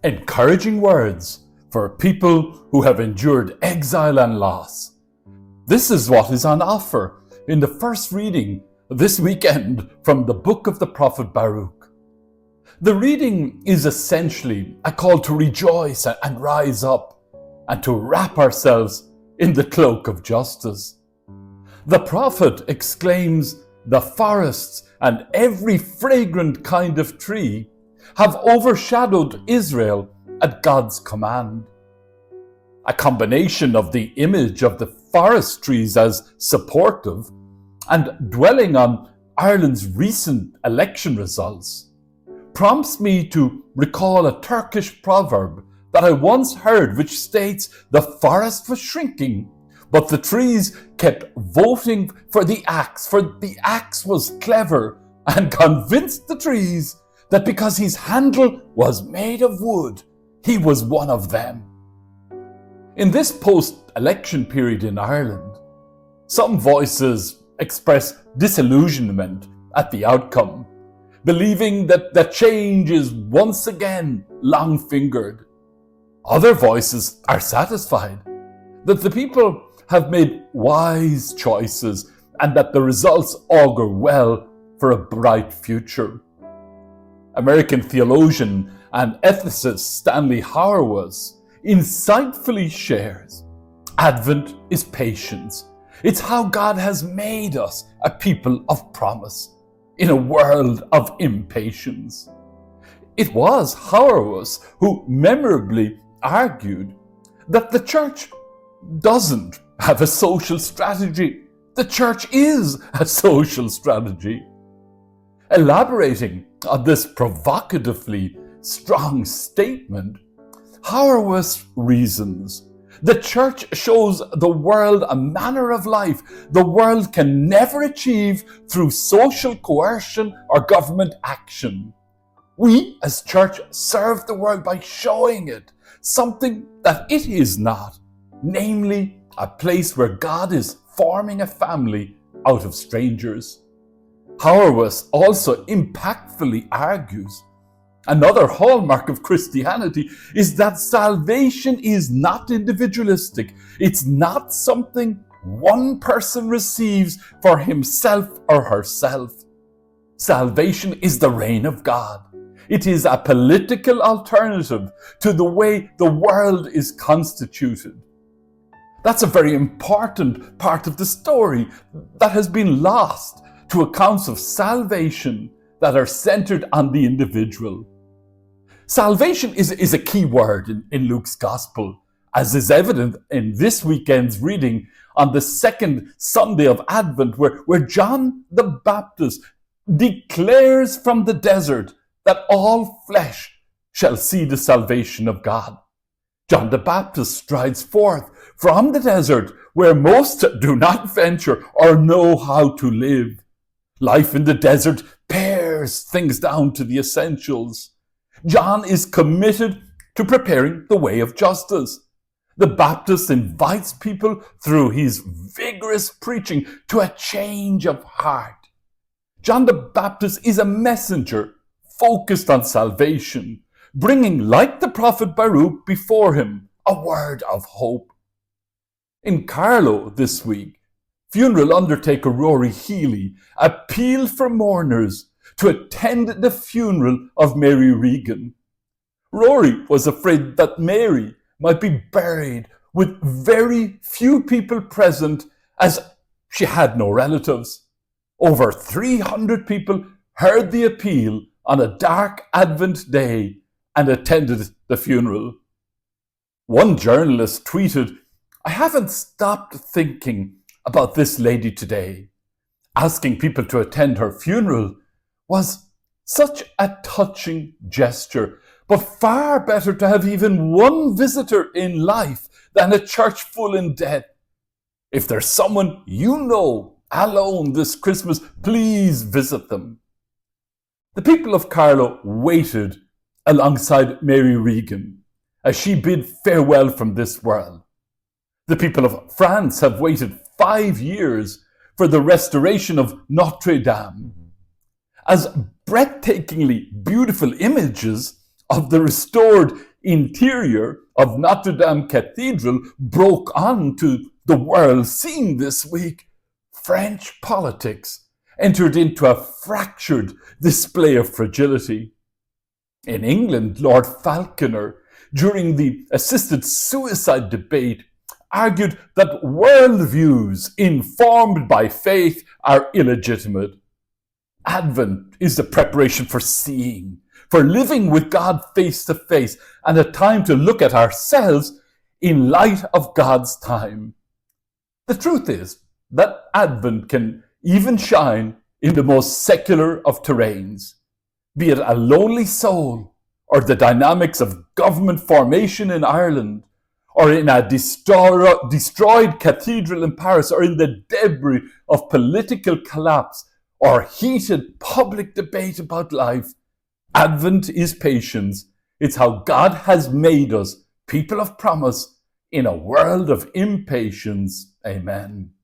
Encouraging words for people who have endured exile and loss. This is what is on offer in the first reading this weekend from the book of the prophet Baruch. The reading is essentially a call to rejoice and rise up and to wrap ourselves in the cloak of justice. The prophet exclaims, "The forests and every fragrant kind of tree have overshadowed Israel at God's command." A combination of the image of the forest trees as supportive and dwelling on Ireland's recent election results prompts me to recall a Turkish proverb that I once heard, which states the forest was shrinking, but the trees kept voting for the axe, for the axe was clever and convinced the trees that because his handle was made of wood, he was one of them. In this post-election period in Ireland, some voices express disillusionment at the outcome, believing that the change is once again long-fingered. Other voices are satisfied that the people have made wise choices and that the results augur well for a bright future. American theologian and ethicist Stanley Hauerwas insightfully shares, Advent is patience. It's how God has made us a people of promise in a world of impatience. It was Hauerwas who memorably argued that the church doesn't have a social strategy. The church is a social strategy. Elaborating on this provocatively strong statement, Hauerwas reasons, the church shows the world a manner of life the world can never achieve through social coercion or government action. We as church serve the world by showing it something that it is not, namely a place where God is forming a family out of strangers. Hauerwas also impactfully argues, another hallmark of Christianity is that salvation is not individualistic. It's not something one person receives for himself or herself. Salvation is the reign of God. It is a political alternative to the way the world is constituted. That's a very important part of the story that has been lost to accounts of salvation that are centered on the individual. Salvation is a key word in Luke's Gospel, as is evident in this weekend's reading on the second Sunday of Advent, where John the Baptist declares from the desert that all flesh shall see the salvation of God. John the Baptist strides forth from the desert where most do not venture or know how to live. Life in the desert pares things down to the essentials. John is committed to preparing the way of justice. The Baptist invites people through his vigorous preaching to a change of heart. John the Baptist is a messenger focused on salvation, bringing, like the prophet Baruch before him, a word of hope. In Carlow this week, funeral undertaker Rory Healy appealed for mourners to attend the funeral of Mary Regan. Rory was afraid that Mary might be buried with very few people present as she had no relatives. Over 300 people heard the appeal on a dark Advent day and attended the funeral. One journalist tweeted, "I haven't stopped thinking about this lady today. Asking people to attend her funeral was such a touching gesture, but far better to have even one visitor in life than a church full in death. If there's someone you know alone this Christmas, please visit them." The people of Carlow waited alongside Mary Regan as she bid farewell from this world. The people of France have waited 5 years for the restoration of Notre Dame. As breathtakingly beautiful images of the restored interior of Notre Dame Cathedral broke onto the world scene this week, French politics entered into a fractured display of fragility. In England, Lord Falconer, during the assisted suicide debate, argued that worldviews informed by faith are illegitimate. Advent is the preparation for seeing, for living with God face to face, and a time to look at ourselves in light of God's time. The truth is that Advent can even shine in the most secular of terrains, be it a lonely soul, or the dynamics of government formation in Ireland, or in a destroyed cathedral in Paris, or in the debris of political collapse, or heated public debate about life. Advent is patience. It's how God has made us people of promise in a world of impatience. Amen.